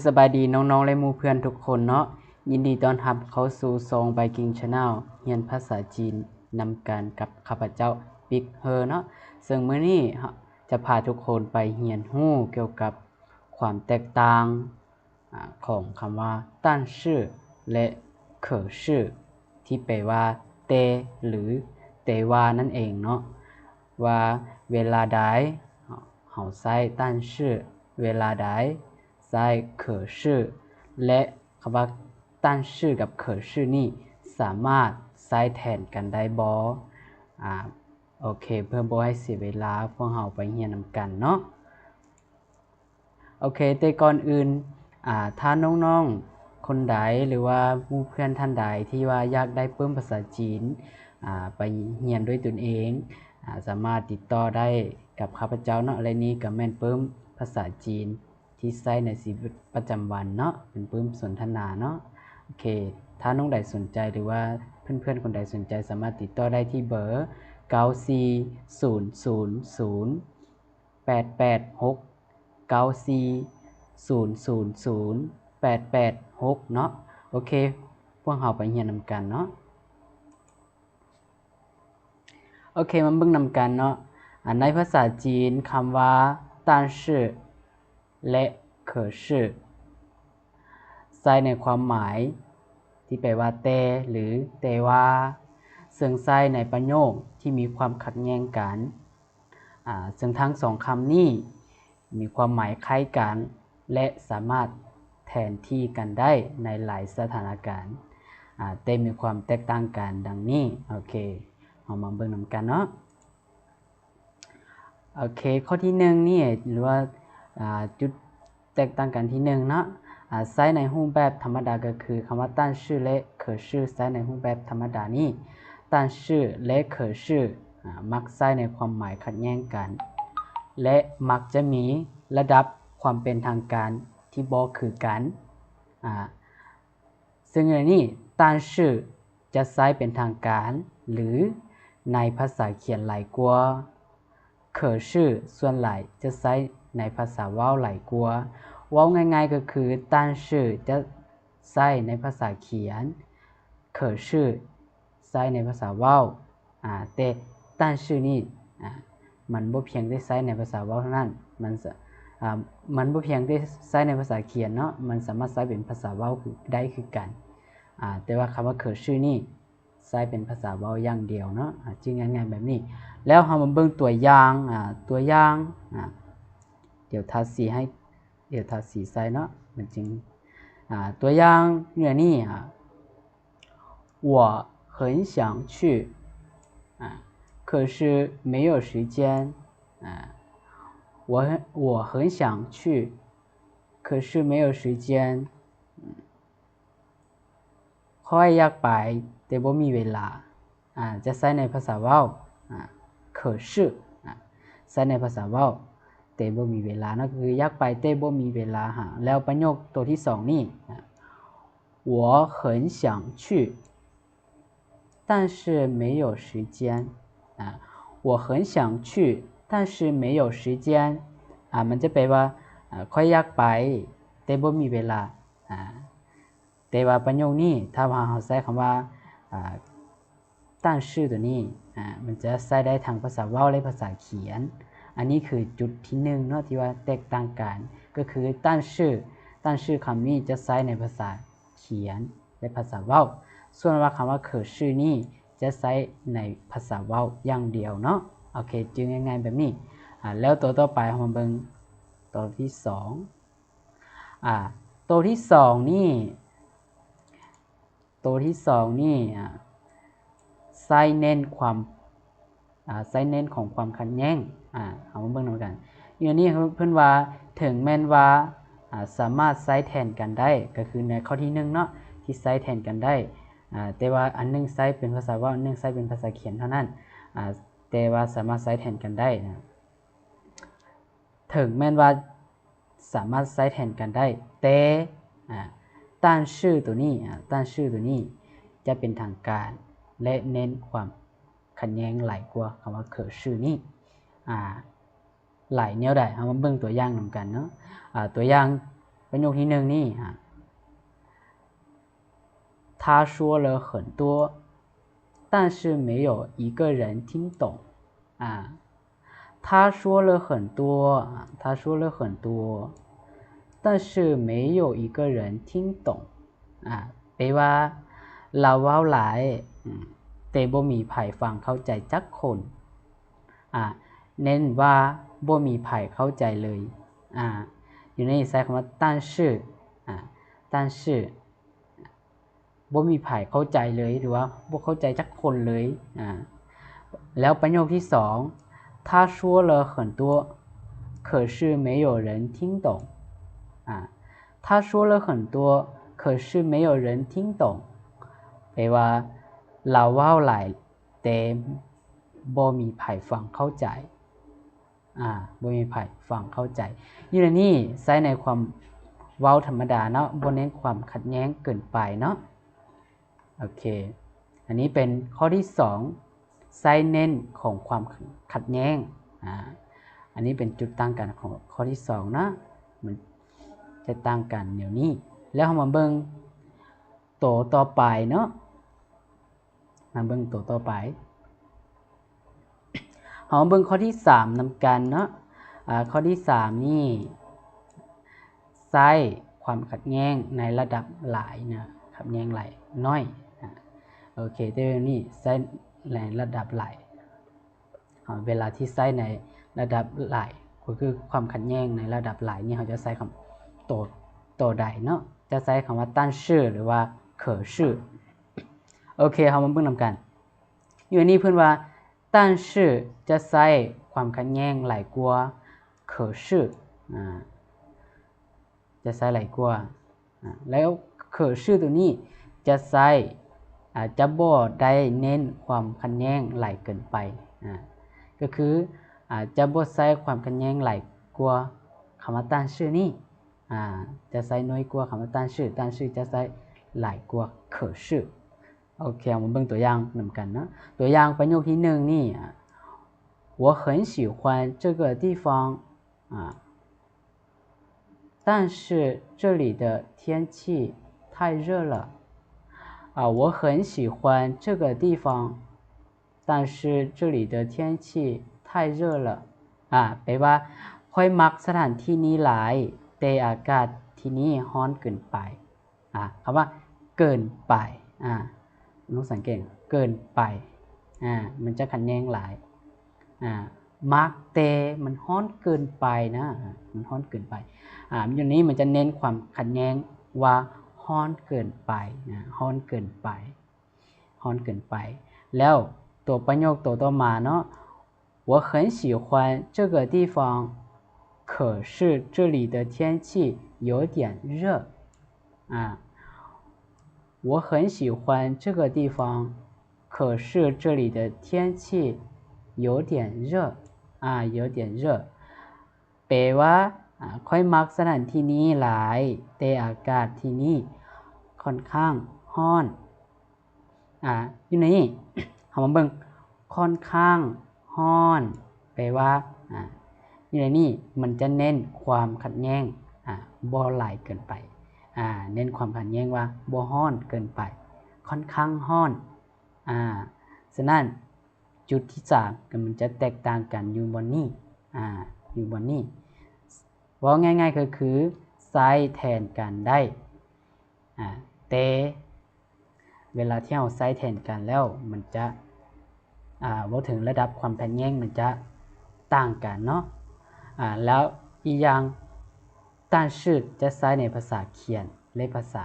สบายดีน้องๆและหมู่เพื่อนทุกคนเนาะยินดีต้อนรับเข้าสู่ซอง Viking Channel เรียนภาษาจีนนำกันกับข้าพเจ้าปิ๊กเฮอเนาะซึ่งมื้อนี้จะพาทุกคนไปเรียนรู้เกี่ยวกับความแตกต่างของคำว่าตั้นชื่อและเขอชื่อที่แปลว่าเตหรือเตวานั่นเองเนาะว่าเวลาใดเฮาใช้ตั้นชื่อเวลาใดใช้เขอชื่อและคำว่าตั้นชื่อกับเขอชื่อนี่สามารถใช้แทนกันได้บ่โอเคเพื่อบ่ให้เสียเวลาพวกเราไปเรียนนำกันเนาะโอเคแต่ก่อนอื่นถ้าน้องๆคนใดหรือว่าหมู่เพื่อนท่านใดที่ว่าอยากได้เพิ่มภาษาจีนไปเรียนด้วยตนเองสามารถติดต่อได้กับข้าพเจ้าเนาะและนี้ก็แม่นเพิ่มภาษาจีนที่ใช้ในชีวิตประจำวันเนาะเป็นเพิ่มสนทนาเนาะโอเคถ้าน้องใดสนใจหรือว่าเพื่อนๆคนใดสนใจสามารถติดต่อได้ที่เบอร์94000886เนาะโอเคพวกเราไปเรียนนำกันเนาะโอเคมาเบิ่งนำกันเนาะในภาษาจีนคำว่า但是และ可是ใช้ในความหมายที่แปลว่าแต่หรือแต่ว่าซึ่งใช้ในประโยคที่มีความขัดแย้งกันซึ่งทั้งสองคำนี้มีความหมายคล้ายกันและสามารถแทนที่กันได้ในหลายสถานการณ์แต่มีความแตกต่างกันดังนี้โอเคเอามาเบิ่งนำกันเนาะโอเคข้อที่1นี่หรือว่าจุดแตกต่างกันที่1เนาะใช้ในรูปแบบธรรมดาก็คือคำว่า但是และ可是ใช้ในรูปแบบธรรมดานี้但是และ可是มักใช้ในความหมายขัดแย้งกันและมักจะมีระดับความเป็นทางการที่บ่คือกันซึ่งในนี้但是จะใช้เป็นทางการหรือในภาษาเขียนหลายกว่า可是ส่วนหลายจะใช้ในภาษาเว้าหลายกว่าเว้าง่ายๆก็คือ但是จะใช้ในภาษาเขียน可是ใช้ในภาษาเว้าแต่但是นี่มันบ่เพียงได้ใช้ในภาษาเว้าเท่านั้นมันบ่เพียงได้ใช้ในภาษาเขียนเนาะมันสามารถใช้เป็นภาษาเว้าได้คือกันแต่ว่าคำว่า可是นี่ใช้เป็นภาษาเว้าอย่างเดียวเนาะจึงง่ายๆแบบนี้แล้วเรามาเบิ่งตัวอย่างเดี๋ยวทาสีใส่เนาะมันจึงตัวอย่างเนี่ยนี่我很想去可是没有时间我很想去可是没有时间ค่อยอยากไปแต่บ่มีเวลาจะใช้ในภาษาเว้า可是ใช้ในภาษาเว้าแต่บ่มีเวลาเนาะคืออยากไปแต่บ่มีเวลาแล้วประโยคตัวที่2นี่我很想去但是没有时间我很想去但是没有时间มันจะแปลว่าค่อยอยากไปแต่บ่มีเวลาแต่ว่าประโยคนี้ถ้าว่าเราใช้คำว่า但是ตัวนี้มันจะใช้ได้ทั้งภาษาเว้าและภาษาเขียนอันนี้คือจุดที่1เนาะที่ว่าแตกต่างกันก็คือ但是คำนี้จะใช้ในภาษาเขียนและภาษาเว้าส่วนว่าคำว่า可是นี่จะใช้ในภาษาเว้าอย่างเดียวเนาะโอเคจึงง่ายๆแบบนี้แล้วตัวต่อไปเรามาเบิ่งตัวที่2ตัวที่2นี่ใช้เน้นของความขัดแย้งเอามาเบิ่งนำกันอย่างนี้เพิ่นว่าถึงแม้นว่าสามารถใช้แทนกันได้ก็คือในข้อที่1เนาะที่ใช้แทนกันได้แต่ว่าอันนึงใช้เป็นภาษาเว้าอันนึงใช้เป็นภาษาเขียนเท่านั้นแต่ว่าสามารถใช้แทนกันได้ถึงแม้นว่าสามารถใช้แทนกันได้แต่但是ตัวนี้จะเป็นทางการและเน้นความขัดแย้งหลายกว่าคำว่า可是นี่หลายแนวใดเอามาเบิ่งตัวอย่างนำกันเนาะตัวอย่าง ประโยคที่หนึ่งนี่他说了很多但是没有一个人听懂他说了很多他说了很多但是没有一个人听懂แปลว่าเราเว้าหลายแต่บ่มีไผฟังเข้าใจจักคนเน้นว่าบ่มีไผเข้าใจเลยอยู่ในใช้คำว่า但是但是บ่มีไผเข้าใจเลยหรือว่าบ่เข้าใจจักคนเลยแล้วประโยคที่สอง他说了很多可是没有人听懂他说了很多可是没有人听懂แปลว่าเราเว้าหลายแต่บ่มีไผฟังเข้าใจบ่มีไผฟังเข้าใจอยู่ในนี้ใช้ในความเว้าธรรมดาเนาะบ่เน้นความขัดแย้งเกินไปเนาะโอเคอันนี้เป็นข้อที่2ใช้เน้นของความขัดแย้งอันนี้เป็นจุดต่างกันของข้อที่2นะมันจะต่างกันเดี๋ยวนี้แล้วเรามาเบิ่งตัวต่อไปเนาะมาเบิ่งตัวต่อไปเรามาเบิ่งข้อที่3นำกันเนาะข้อที่3นี่ใช้ความขัดแย้งในระดับหลายนะขัดแย้งหลายน้อยโอเคแต่เดี๋ยวนี้ใช้ในระดับหลายเวลาที่ใช้ในระดับหลายก็คือความขัดแย้งในระดับหลายนี่เราจะใช้คำตัวใดเนาะจะใช้คำว่าตั้นชื่อหรือว่าเขอชื่อโอเคเรามาเบิ่งนำกันอยู่นี่เพิ่นว่าตั้นชื่อจะใช้ความขัดแย้งหลายกว่าเขอชื่อจะใช้หลายกว่าแล้วเขอชื่อตัวนี้จะใช้จะบ่ได้เน้นความขัดแย้งหลายเกินไปก็คือจะบ่ใช้ความขัดแย้งหลายกว่าคำว่าตั้นชื่อนี้จะใช้น้อยกว่าคำว่าตั้นชื่อจะใช้หลายกว่าเขอชื่อโอเคมาเบิ่งตัวอย่างนำกันนะตัวอย่างประโยคที่1นี่我很喜欢这个地方但是这里的天气太热了我很喜欢这个地方但是这里的天气太热了แปลว่าค่อยมักสถานที่นี้หลายแต่อากาศที่นี่ร้อนเกินไปคำว่าเกินไปน้องสังเกตเกินไปมันจะขัดแย้งหลายมักแต่มันร้อนเกินไปนะมันร้อนเกินไปอย่างนี้มันจะเน้นความขัดแย้งว่าร้อนเกินไปร้อนเกินไปร้อนเกินไปแล้วตัวประโยคตัวต่อมาเนาะ我很喜欢这个地方可是这里的天气有点热我很喜欢这个地方可是这里的天气有点热有点热แปลว่าค่อยมักสถานที่นี้หลายแต่อากาศที่นี่ค่อนข้างร้อนอยู่นี่เรามาเบิ่งค่อนข้างร้อนแปลว่าอยู่ในนี้มันจะเน้นความขัดแย้งบ่หลายเกินไปเน้นความขัดแย้งว่าบ่ร้อนเกินไปค่อนข้างร้อนฉะนั้นจุดที่3ก็มันจะแตกต่างกันอยู่บนนี้อยู่บนนี้ว่าง่ายๆก็คือใช้แทนกันได้แต่เวลาที่เราใช้แทนกันแล้วมันจะว่าถึงระดับความขัดแย้งมันจะต่างกันเนาะแล้วอีกอย่าง但是จะใช้ในภาษาเขียนและภาษา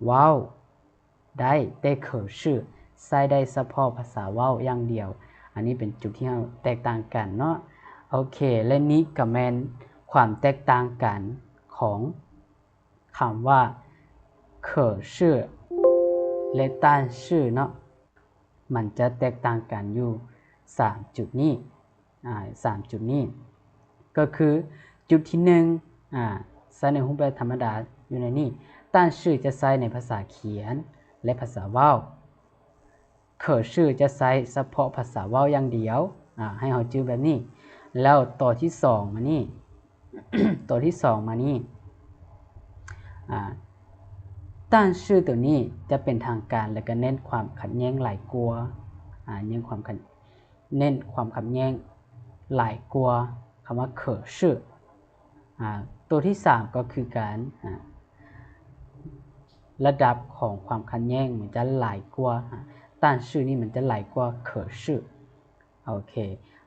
เว้าได้แต่เขอชื่อใช้ได้เฉพาะภาษาเว้าอย่างเดียวอันนี้เป็นจุดที่เราแตกต่างกันเนาะโอเคและนี้ก็แม่นความแตกต่างกันของคำว่าเขอชื่อและตั้นชื่อเนาะมันจะแตกต่างกันอยู่3จุดนี้3จุดนี้ก็คือจุดที่1ใช้ในรูปแบบธรรมดาอยู่ในนี้ตั้นชื่อจะใช้ในภาษาเขียนและภาษาเว้าเขอชื่อจะใช้เฉพาะภาษาเว้าอย่างเดียวให้เราจื้อแบบนี้แล้วตัวที่2มานี่ ตัวที่2มานี่但是ตัวนี้จะเป็นทางการและก็เน้นความขัดแย้งหลายกลัวเน้นความขัดแย้งหลายกลัวคำว่า可是ตัวที่3ก็คือการระดับของความขัดแย้งมันจะหลายกว่า但是นี่มันจะหลายกว่า可是โอเค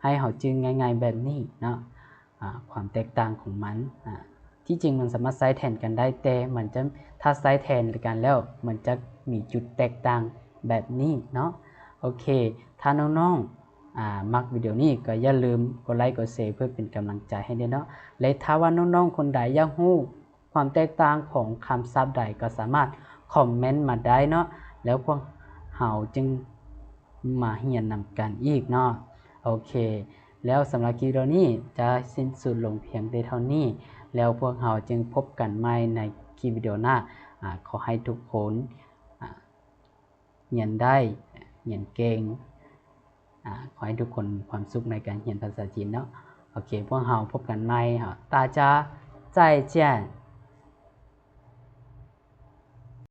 ให้เฮาจึงง่ายๆแบบนี้เนาะความแตกต่างของมันที่จริงมันสามารถใช้แทนกันได้แต่มันจะถ้าใช้แทนกันแล้วมันจะมีจุดแตกต่างแบบนี้เนาะโอเคถ้าน้องๆมักวิดีโอนี้ก็อย่าลืมกดไลค์กดแชร์เพื่อเป็นกำลังใจให้ด้วยเนาะและถ้าว่าน้องๆคนใดอยากรู้ความแตกต่างของคำศัพท์ใดก็สามารถคอมเมนต์มาได้เนาะแล้วพวกเฮาจึงมาเรียนนำกันอีกเนาะโอเคแล้วสำหรับคลิปนี้จะสิ้นสุดลงเพียงแต่เท่านี้แล้วพวกเราจึงพบกันใหม่ในคลิปวิดีโอหน้าขอให้ทุกคนเรียนได้เรียนเก่งขอให้ทุกคนมีความสุขในการเรียนภาษาจีนเนาะโอเคพวกเราพบกันใหม่大家再见